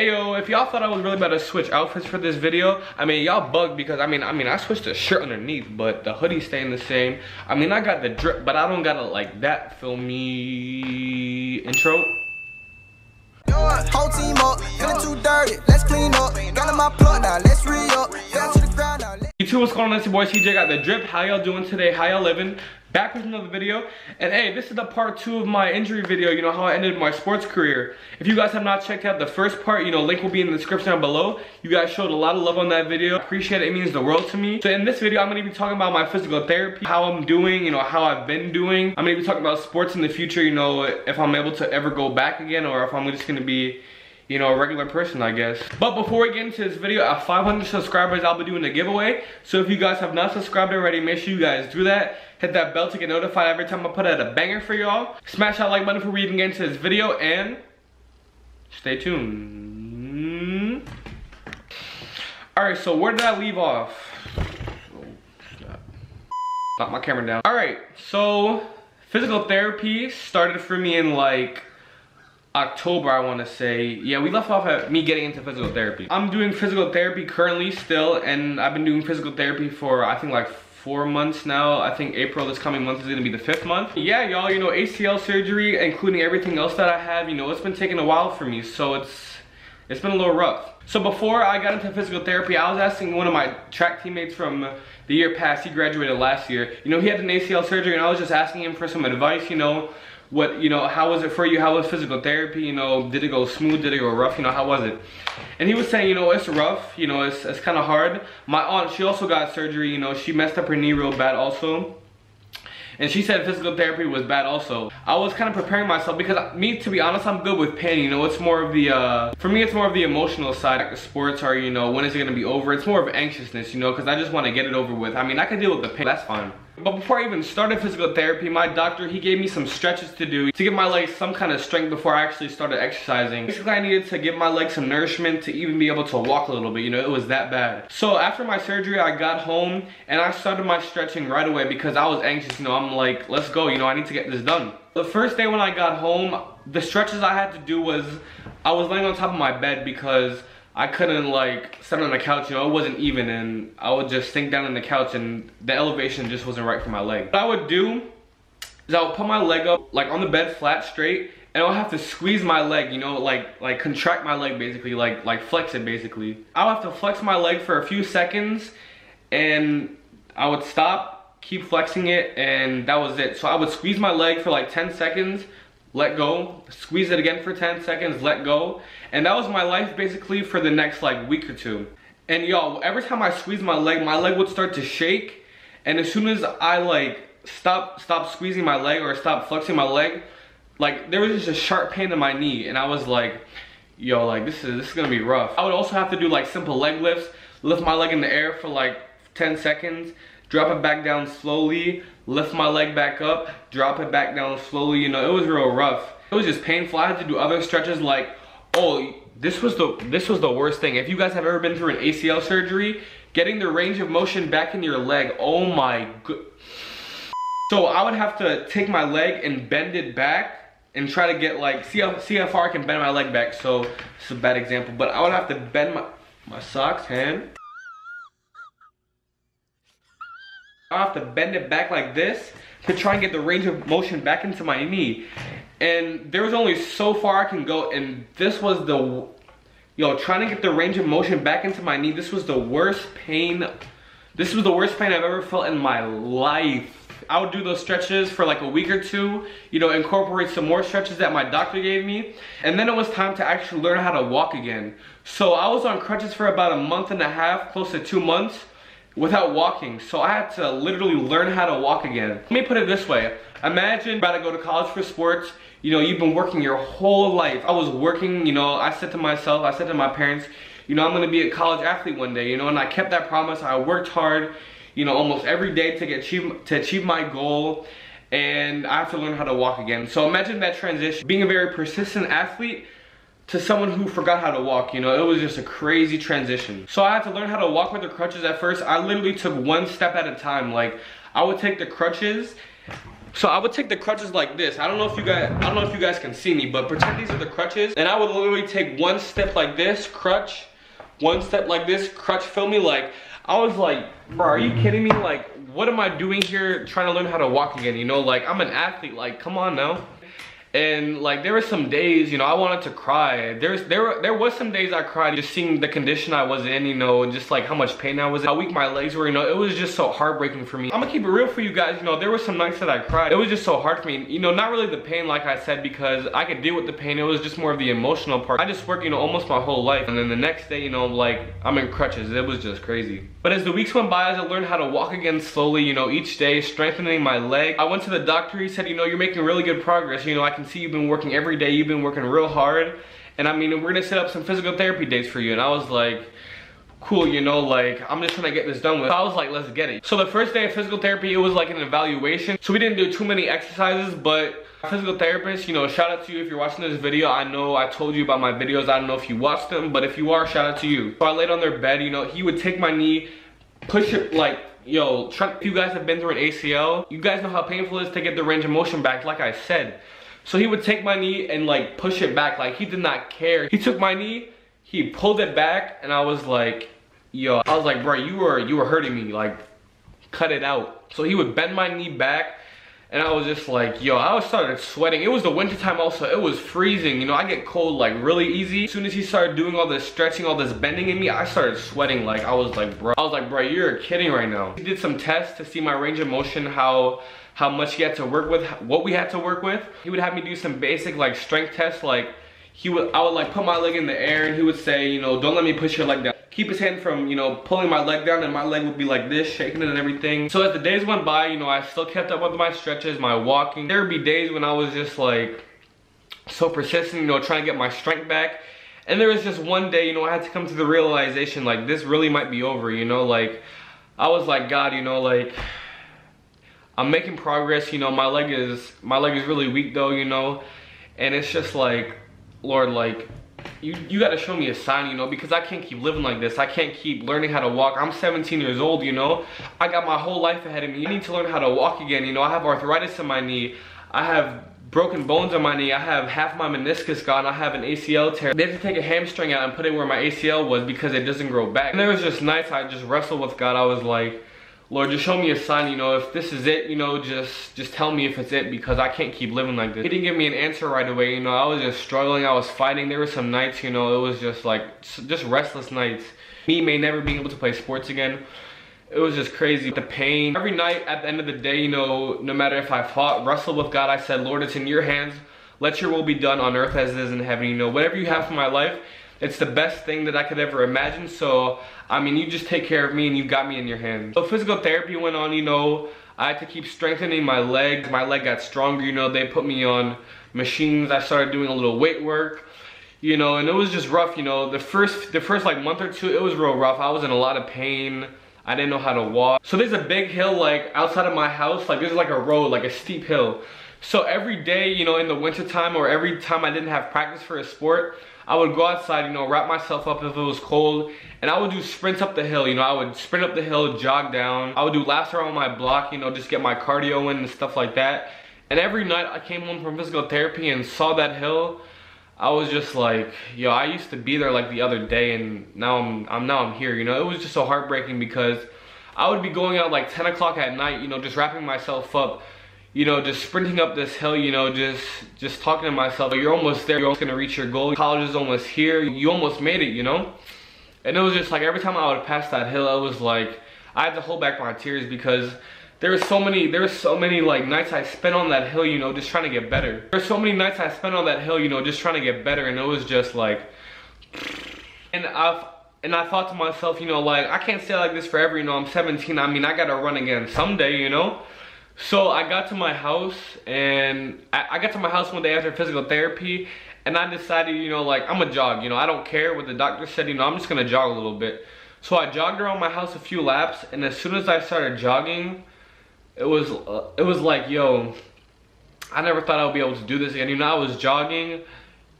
Ayo, if y'all thought I was really about to switch outfits for this video, I mean, y'all bugged because I switched the shirt underneath, but the hoodie staying the same. I mean, I got the drip, but I don't got it like that. Feel me? Intro. Whole team up, feeling too dirty, let's clean up. Got in my plug now, let's re-up. Down to the ground now. PT.2, what's going on? It's your boy CJ, got the drip. How y'all doing today? How y'all living? Back with another video. And hey, this is the part 2 of my injury video, you know, how I ended my sports career. If you guys have not checked out the first part, you know, link will be in the description down below. You guys showed a lot of love on that video. I appreciate it, it means the world to me. So in this video, I'm gonna be talking about my physical therapy, how I'm doing, you know, how I've been doing. I'm gonna be talking about sports in the future, you know, if I'm able to ever go back again, or if I'm just gonna be, you know, a regular person, I guess. But before we get into this video, at 500 subscribers, I'll be doing a giveaway. So if you guys have not subscribed already, make sure you guys do that. Hit that bell to get notified every time I put out a banger for y'all. Smash that like button before we even get into this video, and stay tuned. Alright, so where did I leave off? Knock my camera down. Alright, so physical therapy started for me in like October, I want to say. Yeah, we left off at me getting into physical therapy. I'm doing physical therapy currently still, and I've been doing physical therapy for I think like 4 months now. I think April, this coming month, is gonna be the 5th month. Yeah, y'all, you know, ACL surgery, including everything else that I have, you know, it's been taking a while for me, so it's been a little rough. So before I got into physical therapy, I was asking one of my track teammates from the year past. He graduated last year. You know, he had an ACL surgery, and I was just asking him for some advice, you know, what, you know, how was it for you? How was physical therapy? You know, did it go smooth? Did it go rough? You know, how was it? And he was saying, you know, it's rough. You know, it's kind of hard. My aunt, she also got surgery. You know, she messed up her knee real bad also. And she said physical therapy was bad also. I was kind of preparing myself because to be honest, I'm good with pain. You know, it's more of the, for me, it's more of the emotional side. Like the sports are, you know, when is it gonna be over? It's more of anxiousness, you know, because I just want to get it over with. I mean, I can deal with the pain, that's fine. But before I even started physical therapy, my doctor, he gave me some stretches to do to give my legs some kind of strength before I actually started exercising. Basically, I needed to give my legs some nourishment to even be able to walk a little bit, you know, it was that bad. So after my surgery, I got home and I started my stretching right away because I was anxious, you know, I'm like, let's go, you know, I need to get this done. The first day when I got home, the stretches I had to do was, I was laying on top of my bed because I couldn't like sit on the couch, you know, it wasn't even, and I would just sink down on the couch and the elevation just wasn't right for my leg. What I would do is I would put my leg up like on the bed flat straight, and I would have to squeeze my leg, you know, like contract my leg basically, like flex it basically. I would have to flex my leg for a few seconds, and I would stop, keep flexing it, and that was it. So I would squeeze my leg for like 10 seconds, let go, squeeze it again for 10 seconds, let go. And that was my life basically for the next like week or two. And y'all, every time I squeezed my leg would start to shake. And as soon as I like stop squeezing my leg or stop flexing my leg, like there was just a sharp pain in my knee. And I was like, yo, like this is gonna be rough. I would also have to do like simple leg lifts, lift my leg in the air for like 10 seconds, drop it back down slowly, lift my leg back up, drop it back down slowly. You know, it was real rough. It was just painful. I had to do other stretches like, oh, this was the worst thing. If you guys have ever been through an ACL surgery, getting the range of motion back in your leg, oh my god. So I would have to take my leg and bend it back and try to get like, see how far I can bend my leg back. So this is a bad example, but I would have to bend my socks, hand. I have to bend it back like this to try and get the range of motion back into my knee. And there was only so far I can go, and this was the, yo, trying to get the range of motion back into my knee, this was the worst pain. This was the worst pain I've ever felt in my life. I would do those stretches for like a week or two, you know, incorporate some more stretches that my doctor gave me. And then it was time to actually learn how to walk again. So I was on crutches for about a month and a half, close to 2 months, without walking. So I had to literally learn how to walk again. Let me put it this way. Imagine about to go to college for sports. You know, you've been working your whole life. I was working, you know, I said to myself, I said to my parents, you know, I'm gonna be a college athlete one day, you know, and I kept that promise. I worked hard, you know, almost every day to achieve my goal, and I have to learn how to walk again. So imagine that transition, being a very persistent athlete to someone who forgot how to walk, you know, it was just a crazy transition. So I had to learn how to walk with the crutches at first. I literally took one step at a time. Like, I would take the crutches So I would take the crutches like this. I don't know if you guys can see me, but pretend these are the crutches. And I would literally take one step like this, crutch, one step like this, crutch, feel me? Like, I was like, bro, are you kidding me? Like, what am I doing here trying to learn how to walk again? You know, like, I'm an athlete, like, come on now. And like, there were some days, you know, I wanted to cry. There was some days I cried just seeing the condition I was in, you know, and just like how much pain I was in, how weak my legs were, you know. It was just so heartbreaking for me. I'm gonna keep it real for you guys, you know, there were some nights that I cried. It was just so hard for me, you know, not really the pain like I said, because I could deal with the pain. It was just more of the emotional part. I just worked, you know, almost my whole life, and then the next day, you know, like, I'm in crutches. It was just crazy. But as the weeks went by, as I learned how to walk again slowly, you know, each day, strengthening my leg, I went to the doctor. He said, you know, you're making really good progress. You know, I can see you've been working every day, you've been working real hard, and I mean, we're gonna set up some physical therapy dates for you. And I was like, cool, you know, like, I'm just trying to get this done with. So I was like, let's get it. So the first day of physical therapy, it was like an evaluation. So we didn't do too many exercises, but physical therapist, you know, shout out to you if you're watching this video. I know I told you about my videos. I don't know if you watched them, but if you are, shout out to you. So I laid on their bed, you know, he would take my knee, push it like, yo, if you guys have been through an ACL, you guys know how painful it is to get the range of motion back, like I said. So he would take my knee and like push it back, like he did not care. He took my knee, he pulled it back, and I was like, yo, I was like, bro, you were hurting me, like, cut it out. So he would bend my knee back, and I was just like, yo, I started sweating. It was the winter time also, it was freezing, you know, I get cold like really easy. As soon as he started doing all this stretching, all this bending in me, I started sweating. Like, I was like, bro, you're kidding right now. He did some tests to see my range of motion, how much he had to work with, what we had to work with. He would have me do some basic like strength tests. Like, I would like put my leg in the air, and he would say, you know, don't let me push your leg down. Keep his hand from, you know, pulling my leg down, and my leg would be like this, shaking it and everything. So as the days went by, you know, I still kept up with my stretches, my walking. There would be days when I was just like so persistent, you know, trying to get my strength back. And there was just one day, you know, I had to come to the realization, like, this really might be over, you know. Like, I was like, God, you know, like, I'm making progress, you know, my leg is really weak though, you know. And it's just like, Lord, like, you got to show me a sign, you know, because I can't keep living like this. I can't keep learning how to walk. I'm 17 years old, you know. I got my whole life ahead of me. I need to learn how to walk again, you know. I have arthritis in my knee. I have broken bones on my knee. I have half my meniscus gone. I have an ACL tear. They have to take a hamstring out and put it where my ACL was because it doesn't grow back. And there was just nights I just wrestled with God. I was like, Lord, just show me a sign, you know, if this is it, you know, just tell me if it's it, because I can't keep living like this. He didn't give me an answer right away, you know. I was just struggling, I was fighting. There were some nights, you know, it was just like, just restless nights. Me may never being able to play sports again. It was just crazy. The pain. Every night at the end of the day, you know, no matter if I fought, wrestled with God, I said, Lord, it's in your hands. Let your will be done on earth as it is in heaven. You know, whatever you have for my life, it's the best thing that I could ever imagine. So, I mean, you just take care of me, and you got me in your hands. So physical therapy went on, you know. I had to keep strengthening my legs. My leg got stronger, you know. They put me on machines. I started doing a little weight work, you know, and it was just rough, you know. The first like month or two, it was real rough. I was in a lot of pain. I didn't know how to walk. So there's a big hill like outside of my house. Like, there's like a road, like a steep hill. So every day, you know, in the winter time, or every time I didn't have practice for a sport, I would go outside, you know, wrap myself up if it was cold, and I would do sprints up the hill, you know. I would sprint up the hill, jog down. I would do laps around my block, you know, just get my cardio in and stuff like that. And every night I came home from physical therapy and saw that hill, I was just like, yo, I used to be there like the other day, and now I'm here, you know. It was just so heartbreaking because I would be going out like 10 o'clock at night, you know, just wrapping myself up, you know, just sprinting up this hill, you know, just talking to myself, you're almost there, you're almost gonna reach your goal, college is almost here, you almost made it, you know. And it was just like, every time I would pass that hill, it was like, I had to hold back my tears, because there were so many like nights I spent on that hill, you know, just trying to get better. There's so many nights I spent on that hill, you know, just trying to get better, and it was just like, and I thought to myself, you know, like, I can't stay like this forever, you know. I'm 17, I mean, I gotta run again someday, you know. So I got to my house, and I got to my house one day after physical therapy, and I decided, you know, like, I'm gonna jog, you know. I don't care what the doctor said, you know, I'm just gonna jog a little bit. So I jogged around my house a few laps, and as soon as I started jogging, it was like, yo, I never thought I would be able to do this again. You know, I was jogging,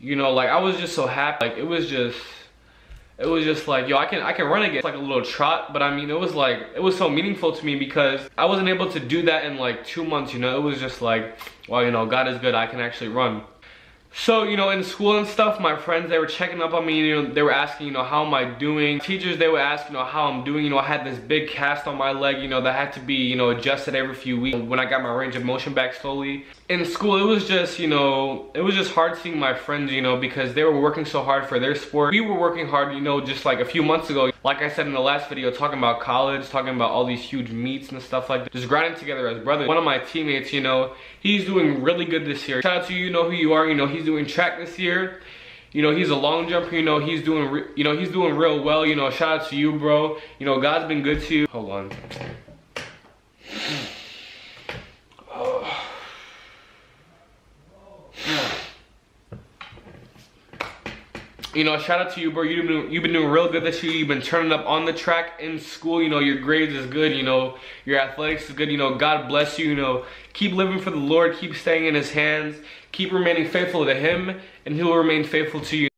you know, like, I was just so happy. Like, it was it was just like, yo, I can run again. It's like a little trot, but I mean, it was so meaningful to me because I wasn't able to do that in like 2 months, you know. It was just like, well, you know, God is good, I can actually run. So, you know, in school and stuff, my friends, they were checking up on me, you know, they were asking, you know, how am I doing? Teachers, they would ask, you know, how I'm doing. You know, I had this big cast on my leg, you know, that had to be, you know, adjusted every few weeks when I got my range of motion back slowly. In school, it was just, you know, it was just hard seeing my friends, you know, because they were working so hard for their sport. We were working hard, you know, just like a few months ago. Like I said in the last video, talking about college, talking about all these huge meets and stuff like that. Just grinding together as brothers. One of my teammates, you know, he's doing really good this year. Shout out to you, you know who you are. You know, he's doing track this year. You know, he's a long jumper. You know, he's doing real well. You know, shout out to you, bro. You know, God's been good to you. Hold on. You know, shout out to you, bro. You've been doing real good this year. You've been turning up on the track, in school. You know, your grades is good. You know, your athletics is good. You know, God bless you. You know, keep living for the Lord. Keep staying in His hands. Keep remaining faithful to Him, and He will remain faithful to you.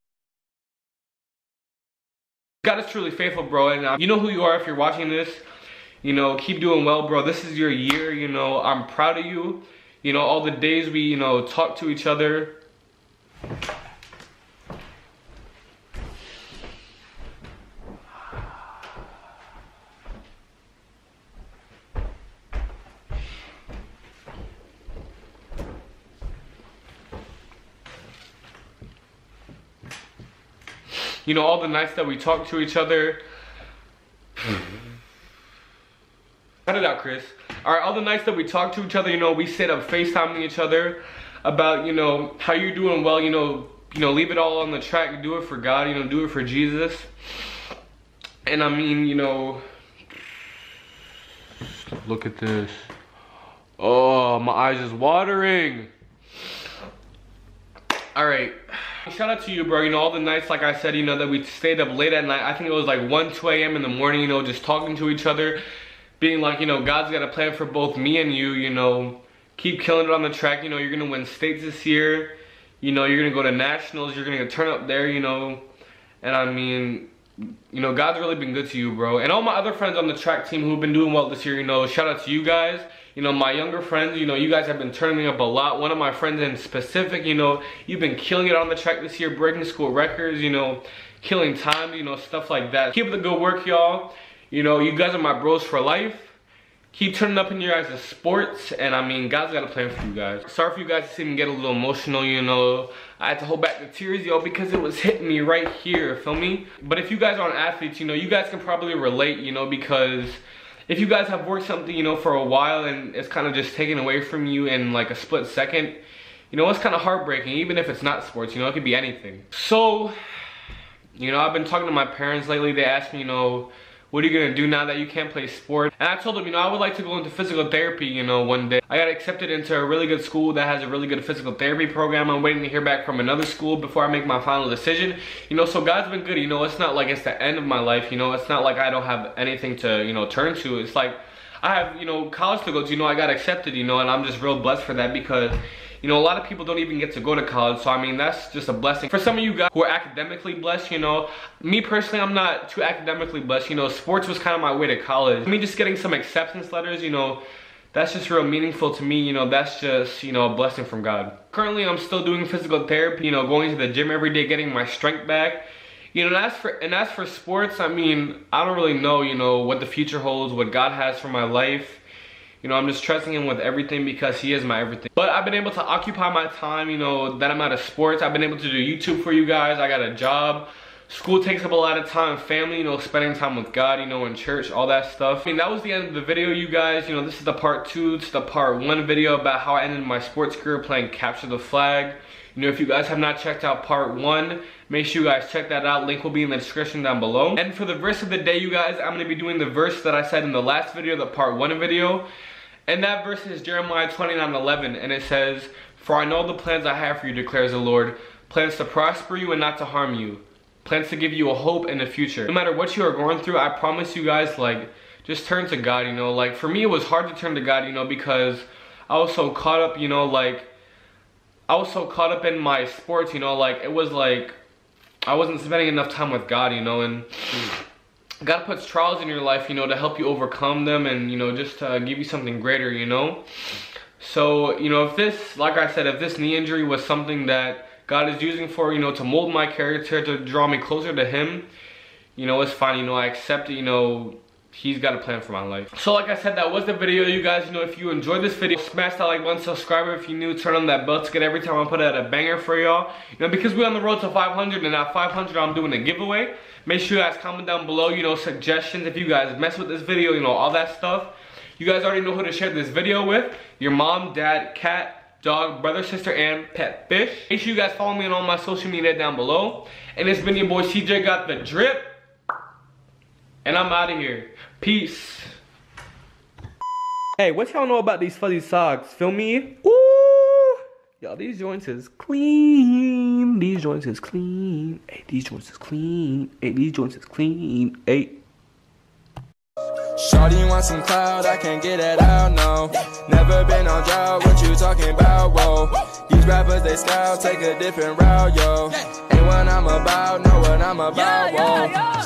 God is truly faithful, bro. And you know who you are if you're watching this. You know, keep doing well, bro. This is your year. You know, I'm proud of you. You know, all the days we, you know, talk to each other. You know, all the nights that we talk to each other. Cut it out, Chris. Alright, all the nights that we talk to each other, you know, we sit up FaceTiming each other about, you know, how you're doing well, you know, leave it all on the track, do it for God, you know, do it for Jesus. And I mean, you know, look at this. Oh, my eyes is watering. Alright. Shout out to you, bro. You know, all the nights, like I said, you know, that we stayed up late at night. I think it was like 1, 2 a.m. in the morning, you know, just talking to each other. Being like, you know, God's got a plan for both me and you, you know. Keep killing it on the track. You know, you're going to win states this year. You know, you're going to go to nationals. You're going to turn up there, you know. And I mean, you know, God's really been good to you, bro. And all my other friends on the track team who've been doing well this year, you know, shout out to you guys. You know, my younger friends, you know, you guys have been turning up a lot. One of my friends in specific, you know, you've been killing it on the track this year, breaking school records, you know, killing time, you know, stuff like that. Keep up the good work, y'all. You know, you guys are my bros for life. Keep turning up in your guys' sports, and I mean, God's got a plan for you guys. Sorry for you guys to see me get a little emotional, you know. I had to hold back the tears, yo, because it was hitting me right here, feel me? But if you guys aren't athletes, you know, you guys can probably relate, you know, because if you guys have worked something, you know, for a while and it's kind of just taken away from you in like a split second, you know, it's kind of heartbreaking, even if it's not sports, you know, it could be anything. So, you know, I've been talking to my parents lately. They asked me, you know, what are you gonna do now that you can't play sport? And I told them, you know, I would like to go into physical therapy, you know, one day. I got accepted into a really good school that has a really good physical therapy program. I'm waiting to hear back from another school before I make my final decision. You know, so God's been good, you know, it's not like it's the end of my life, you know, it's not like I don't have anything to, you know, turn to. It's like I have, you know, college to go to, you know, I got accepted, you know, and I'm just real blessed for that because, you know, a lot of people don't even get to go to college. So, I mean, that's just a blessing. For some of you guys who are academically blessed, you know, me personally, I'm not too academically blessed. You know, sports was kind of my way to college. Me just getting some acceptance letters, you know, that's just real meaningful to me. You know, that's just, you know, a blessing from God. Currently, I'm still doing physical therapy, you know, going to the gym every day, getting my strength back. You know, and as for sports, I mean, I don't really know, you know, what the future holds, what God has for my life. You know, I'm just trusting Him with everything because He is my everything. But I've been able to occupy my time, you know, that I'm out of sports. I've been able to do YouTube for you guys. I got a job. School takes up a lot of time. Family, you know, spending time with God, you know, in church, all that stuff. I mean, that was the end of the video, you guys. You know, this is the part 2. It's the part 1 video about how I ended my sports career playing Capture the Flag. You know, if you guys have not checked out part 1, make sure you guys check that out. Link will be in the description down below. And for the verse of the day, you guys, I'm going to be doing the verse that I said in the last video, the part 1 video. And that verse is Jeremiah 29:11, and it says, "For I know the plans I have for you, declares the Lord, plans to prosper you and not to harm you, plans to give you a hope in the future." No matter what you are going through, I promise you guys, like, just turn to God, you know. Like, for me, it was hard to turn to God, you know, because I was so caught up, you know, like, I was so caught up in my sports, you know, like, it was like, I wasn't spending enough time with God, you know, and God puts trials in your life, you know, to help you overcome them and, you know, just to give you something greater, you know. So, you know, if this, like I said, if this knee injury was something that God is using for, you know, to mold my character, to draw me closer to Him, you know, it's fine, you know, I accept it, you know, He's got a plan for my life. So like I said, that was the video, you guys. You know, if you enjoyed this video, smash that like button, subscribe if you're new, turn on that bell to get every time I put out a banger for y'all. You know, because we're on the road to 500, and at 500 I'm doing a giveaway. Make sure you guys comment down below, you know, suggestions if you guys mess with this video, you know, all that stuff. You guys already know who to share this video with. Your mom, dad, cat, dog, brother, sister, and pet fish. Make sure you guys follow me on all my social media down below. And it's been your boy CJ Got the Drip. And I'm out of here. Peace. Hey, what y'all know about these fuzzy socks? Feel me? Ooh! Y'all, these joints is clean. These joints is clean. Hey, these joints is clean. Hey, these joints is clean. Hey. Shawty want some cloud, I can't get it out, no. Never been on drought, what you talking about, whoa. These rappers, they scout, take a different route, yo. Ain't what I'm about, know what I'm about, whoa.